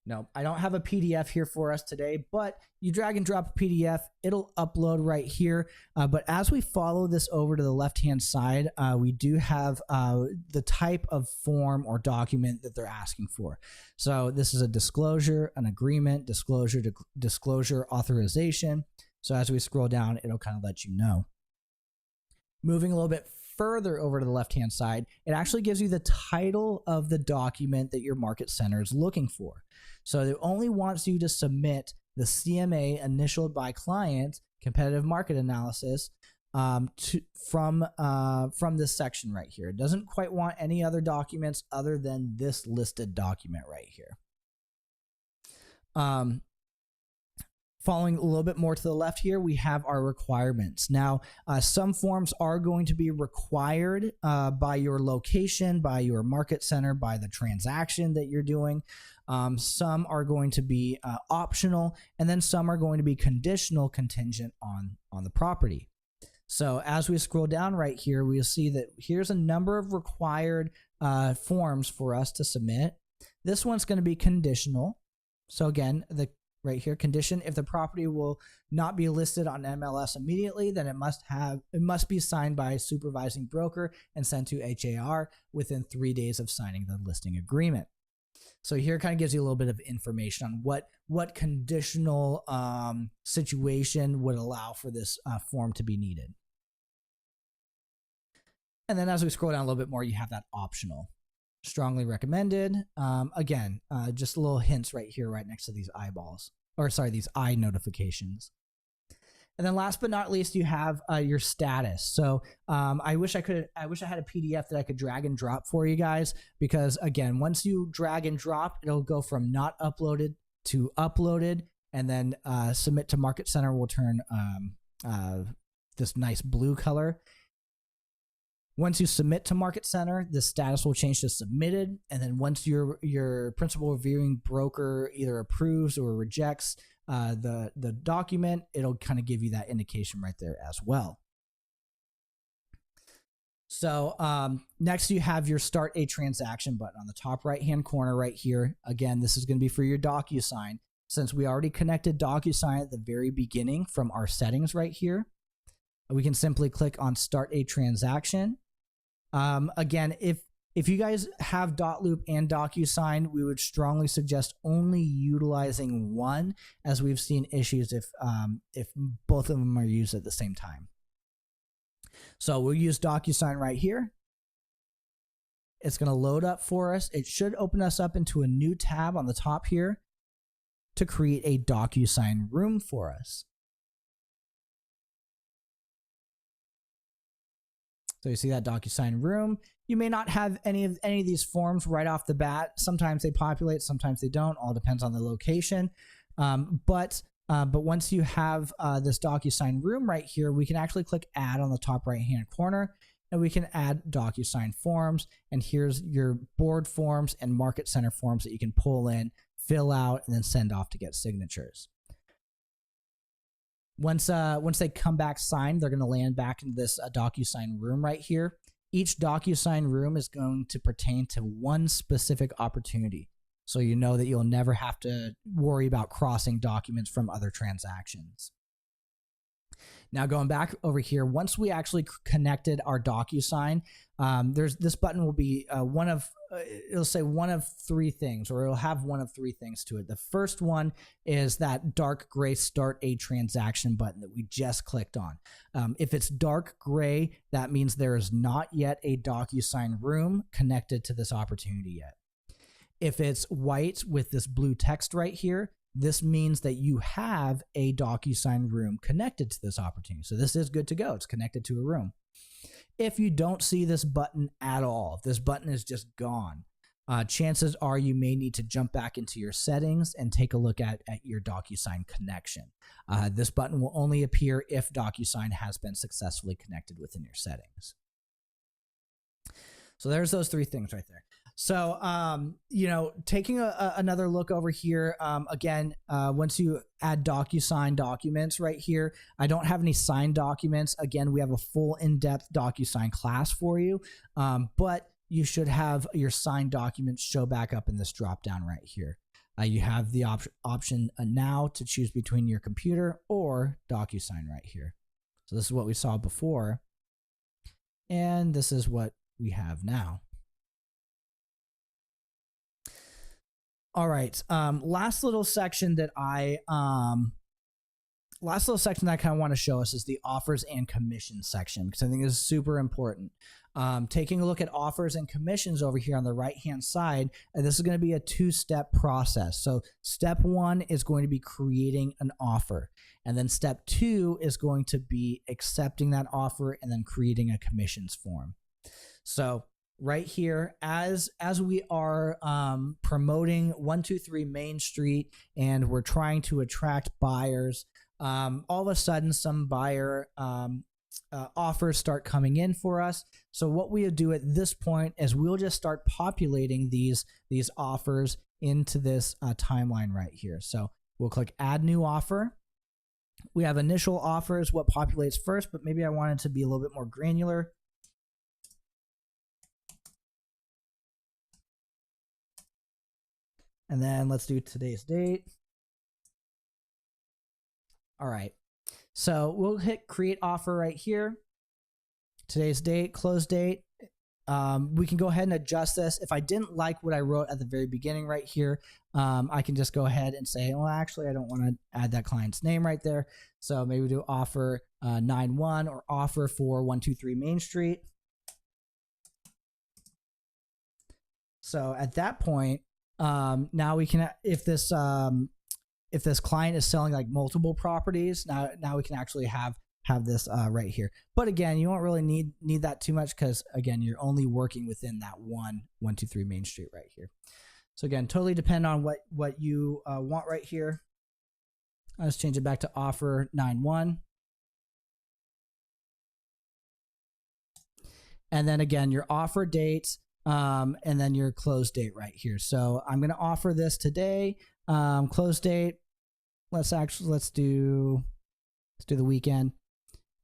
No, I don't have a PDF here for us today, but you drag and drop a PDF, it'll upload right here. But as we follow this over to the left-hand side, we do have the type of form or document that they're asking for. So this is a disclosure, an agreement, disclosure authorization. So as we scroll down, it'll kind of let you know. Moving a little bit further over to the left-hand side, it actually gives you the title of the document that your market center is looking for. So it only wants you to submit the CMA initialed by client competitive market analysis from this section right here. It doesn't quite want any other documents other than this listed document right here. Following a little bit more to the left here, we have our requirements. Now, some forms are going to be required by your location, by your market center, by the transaction that you're doing. Some are going to be optional, and then some are going to be conditional, contingent on the property. So as we scroll down right here, we'll see that here's a number of required forms for us to submit. This one's going to be conditional. So again, right here, condition: if the property will not be listed on MLS immediately, then it must be signed by a supervising broker and sent to HAR within 3 days of signing the listing agreement. So here it kind of gives you a little bit of information on what conditional situation would allow for this form to be needed. And then as we scroll down a little bit more, you have that optional. Strongly recommended. Again, just little hints right here, right next to these eyeballs, or sorry, these eye notifications. And then last but not least, you have your status. So I wish I had a PDF that I could drag and drop for you guys, because again, once you drag and drop, it'll go from not uploaded to uploaded, and then submit to Market Center will turn this nice blue color. Once you submit to Market Center, the status will change to submitted. And then once your principal reviewing broker either approves or rejects the document, it'll kind of give you that indication right there as well. So next you have your Start a Transaction button on the top right-hand corner right here. Again, this is going to be for your DocuSign. Since we already connected DocuSign at the very beginning from our settings right here, we can simply click on Start a Transaction. Again, if you guys have dotloop and DocuSign, we would strongly suggest only utilizing one, as we've seen issues if both of them are used at the same time. So we'll use DocuSign right here. It's going to load up for us. It should open us up into a new tab on the top here to create a DocuSign room for us. So you see that DocuSign room. You may not have any of these forms right off the bat. Sometimes they populate, sometimes they don't. All depends on the location. But once you have this DocuSign room right here, we can actually click Add on the top right-hand corner, and we can add DocuSign forms. And here's your board forms and Market Center forms that you can pull in, fill out, and then send off to get signatures. Once they come back signed, they're going to land back into this DocuSign room right here. Each DocuSign room is going to pertain to one specific opportunity. So you know that you'll never have to worry about crossing documents from other transactions. Now going back over here, once we actually connected our DocuSign, this button will be it'll say one of three things, or it'll have one of three things to it. The first one is that dark gray Start a Transaction button that we just clicked on. If it's dark gray, that means there is not yet a DocuSign room connected to this opportunity yet. If it's white with this blue text right here, this means that you have a DocuSign room connected to this opportunity. So this is good to go. It's connected to a room. If you don't see this button at all, if this button is just gone, chances are you may need to jump back into your settings and take a look at your DocuSign connection. This button will only appear if DocuSign has been successfully connected within your settings. So there's those three things right there. So, taking another look over here, again, once you add DocuSign documents right here, I don't have any signed documents. Again, we have a full in-depth DocuSign class for you, but you should have your signed documents show back up in this drop-down right here. You have the option now to choose between your computer or DocuSign right here. So this is what we saw before, and this is what we have now. All right, last little section that I last little section that I kind of want to show us is the offers and commissions section, because I think this is super important. Taking a look at offers and commissions over here on the right hand side, and this is going to be a two-step process. So step one is going to be creating an offer, and then step two is going to be accepting that offer and then creating a commissions form. So right here, as we are promoting 123 Main Street and we're trying to attract buyers, all of a sudden some buyer offers start coming in for us. So what we'll do at this point is we'll just start populating these offers into this timeline right here. So we'll click add new offer. We have initial offers, what populates first, but maybe I want it to be a little bit more granular. And then let's do today's date. All right. So we'll hit create offer right here. Today's date, close date. We can go ahead and adjust this. If I didn't like what I wrote at the very beginning right here, I can just go ahead and say, well, actually, I don't want to add that client's name right there. So maybe we do offer 9-1 or offer for 123 Main Street. So at that point, now we can, if this client is selling like multiple properties, now we can actually have this right here. But again, you don't really need that too much, because again, you're only working within that 123 Main Street right here. So again, totally depend on what you want right here. I'll just change it back to offer 9-1. And then again, your offer dates, and then your close date right here. So I'm going to offer this today. Close date. Let's do the weekend.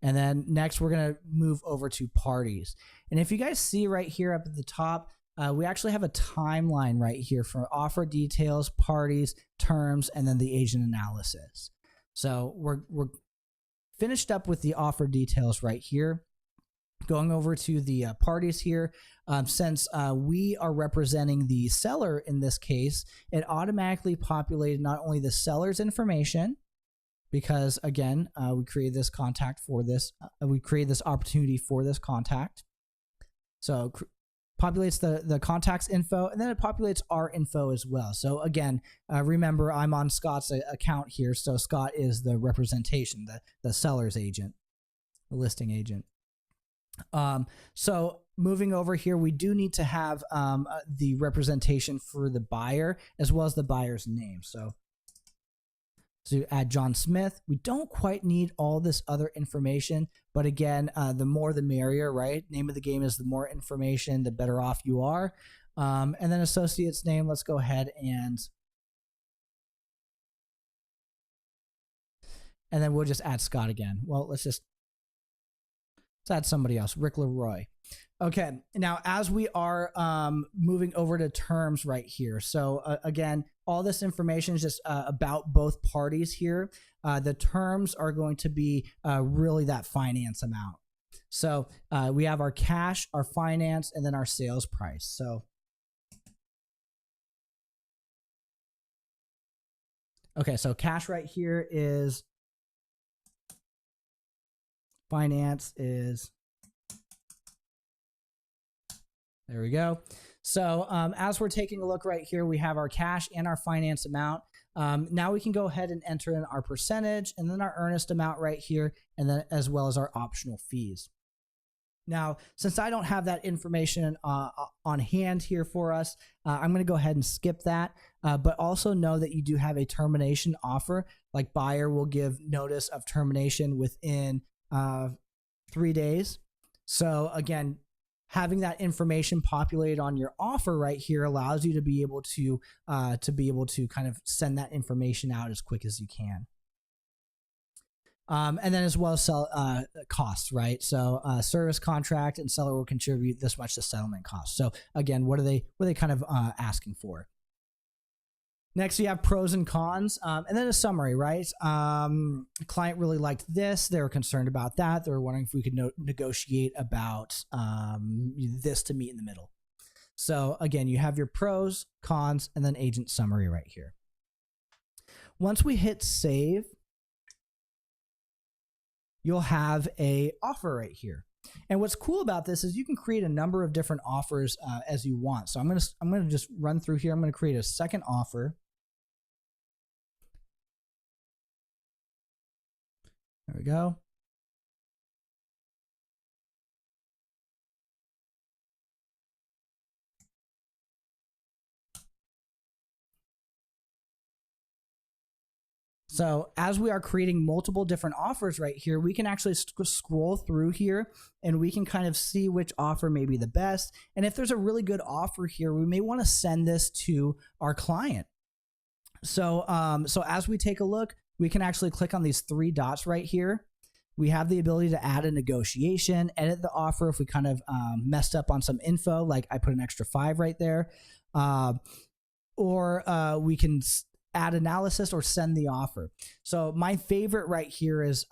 And then next we're going to move over to parties. And if you guys see right here up at the top, we actually have a timeline right here for offer details, parties, terms, and then the agent analysis. So we're finished up with the offer details right here. Going over to the parties here, since we are representing the seller in this case, it automatically populated not only the seller's information, because again, we created this contact for this, we created this opportunity for this contact. So populates the contact's info, and then it populates our info as well. So again, remember I'm on Scott's account here, so Scott is the representation, the seller's agent, the listing agent. So moving over here, we do need to have the representation for the buyer as well as the buyer's name. So add John Smith. We don't quite need all this other information, but again, the more the merrier, right? Name of the game is the more information, the better off you are. And then associate's name, let's go ahead and then we'll just add Scott again. Well, let's add somebody else, Rick Leroy. Okay, now as we are moving over to terms right here. So again, all this information is just about both parties here. The terms are going to be really that finance amount. So we have our cash, our finance, and then our sales price. So okay, so cash right here is, finance is, there we go. So as we're taking a look right here, we have our cash and our finance amount. Now we can go ahead and enter in our percentage and then our earnest amount right here, and then as well as our optional fees. Now, since I don't have that information on hand here for us, I'm going to go ahead and skip that. But also know that you do have a termination offer. Like buyer will give notice of termination within 3 days. So again, having that information populated on your offer right here allows you to be able to kind of send that information out as quick as you can. And then as well as costs, right? So service contract and seller will contribute this much to settlement costs. So again, what are they kind of asking for? Next, you have pros and cons, and then a summary, right? Client really liked this. They were concerned about that. They were wondering if we could negotiate about this to meet in the middle. So again, you have your pros, cons, and then agent summary right here. Once we hit save, you'll have a offer right here. And what's cool about this is you can create a number of different offers as you want. So I'm gonna just run through here. I'm gonna create a second offer. There we go. So as we are creating multiple different offers right here, we can actually scroll through here and we can kind of see which offer may be the best. And if there's a really good offer here, we may want to send this to our client. So, so as we take a look, we can actually click on these three dots right here. We have the ability to add a negotiation, edit the offer if we kind of messed up on some info, like I put an extra 5 right there. Or we can add analysis or send the offer. So my favorite right here is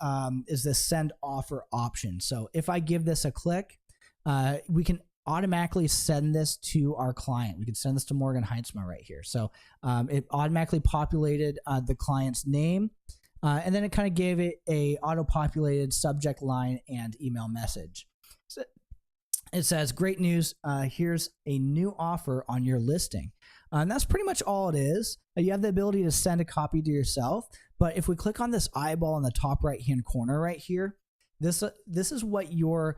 this send offer option. So if I give this a click, we can automatically send this to our client. We can send this to Morgan Heitzma right here. So it automatically populated the client's name, and then it kind of gave it a auto-populated subject line and email message. So it says, great news, here's a new offer on your listing. And that's pretty much all it is. You have the ability to send a copy to yourself, but if we click on this eyeball in the top right-hand corner right here, this is what your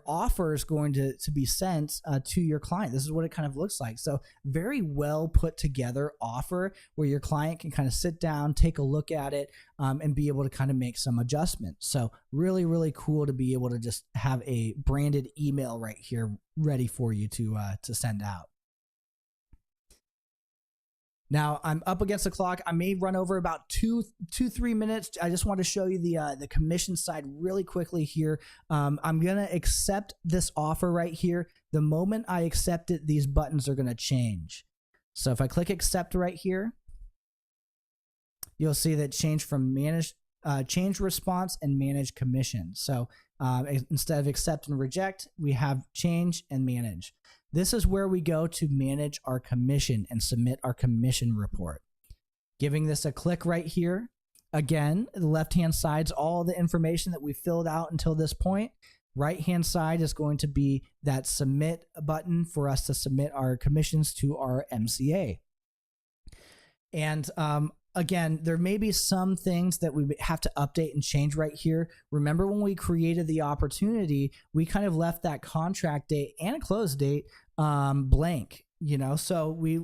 offer is going to be sent to your client. This is what it kind of looks like. So very well put together offer where your client can kind of sit down, take a look at it, and be able to kind of make some adjustments. So really, really cool to be able to just have a branded email right here ready for you to send out. Now I'm up against the clock. I may run over about 3 minutes. I just want to show you the commission side really quickly here. I'm gonna accept this offer right here. The moment I accept it, these buttons are gonna change. So if I click accept right here, you'll see that change from change response and manage commission. So instead of accept and reject, we have change and manage. This is where we go to manage our commission and submit our commission report. Giving this a click right here. Again, the left-hand side's all the information that we filled out until this point. Right-hand side is going to be that submit button for us to submit our commissions to our MCA. And again, there may be some things that we have to update and change right here. Remember when we created the opportunity, we kind of left that contract date and close date blank, so we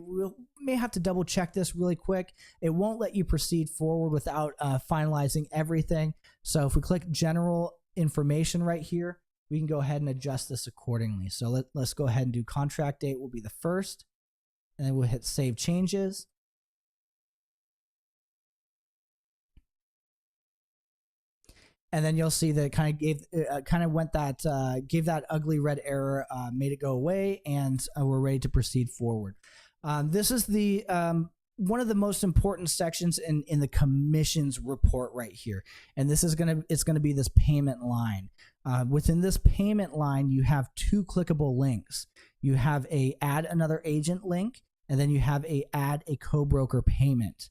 may have to double check this really quick. It won't let you proceed forward without finalizing everything. So if we click general information right here, we can go ahead and adjust this accordingly. So let's go ahead and do contract date will be the 1st, and then we'll hit save changes. And then you'll see that it gave that ugly red error, made it go away, and we're ready to proceed forward. This is the one of the most important sections in the commissions report right here, and this is it's gonna be this payment line. Within this payment line, you have 2 clickable links. You have a add another agent link, and then you have a add a co-broker payment.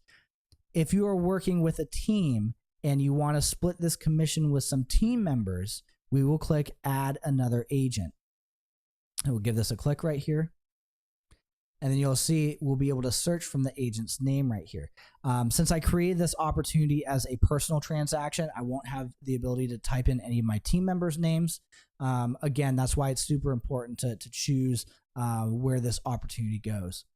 If you are working with a team and you want to split this commission with some team members, we will click add another agent. And we'll give this a click right here. And then you'll see we'll be able to search from the agent's name right here. Since I created this opportunity as a personal transaction, I won't have the ability to type in any of my team members' names. Again, that's why it's super important to choose where this opportunity goes.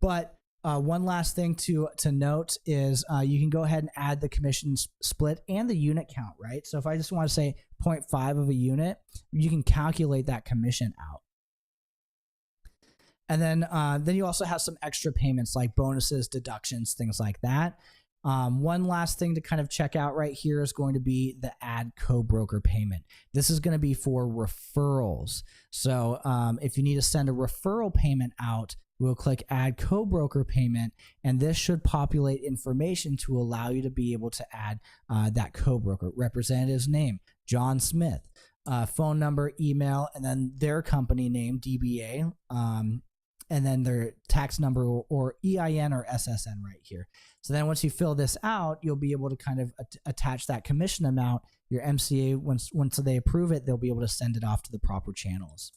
But one last thing to note is you can go ahead and add the commission split and the unit count, right? So if I just want to say 0.5 of a unit, you can calculate that commission out. And then you also have some extra payments like bonuses, deductions, things like that. One last thing to kind of check out right here is going to be the add co-broker payment. This is going to be for referrals. So if you need to send a referral payment out, we'll click add co-broker payment, and this should populate information to allow you to be able to add that co-broker. Representative's name, John Smith, phone number, email, and then their company name, DBA, and then their tax number or EIN or SSN right here. So then once you fill this out, you'll be able to kind of attach that commission amount. Your MCA, once they approve it, they'll be able to send it off to the proper channels.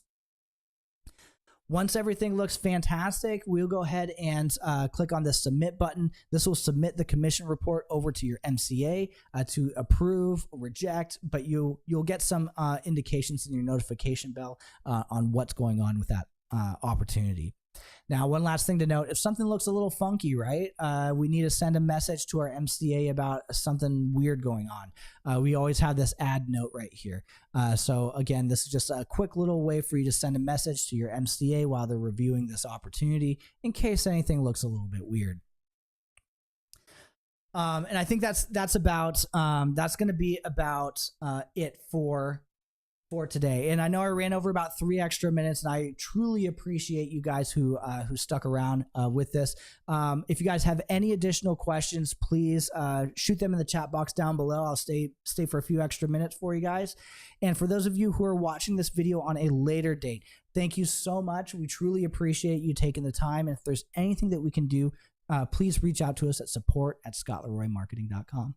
Once everything looks fantastic, we'll go ahead and click on the submit button. This will submit the commission report over to your MCA to approve or reject, but you'll get some indications in your notification bell on what's going on with that opportunity. Now, one last thing to note, if something looks a little funky, right, we need to send a message to our MCA about something weird going on. We always have this add note right here. So again, this is just a quick little way for you to send a message to your MCA while they're reviewing this opportunity in case anything looks a little bit weird. And I think that's going to be about it for today. And I know I ran over about 3 extra minutes, and I truly appreciate you guys who stuck around with this. If you guys have any additional questions, please shoot them in the chat box down below. I'll stay for a few extra minutes for you guys. And for those of you who are watching this video on a later date, thank you so much. We truly appreciate you taking the time. And if there's anything that we can do, please reach out to us at support@scottleroymarketing.com.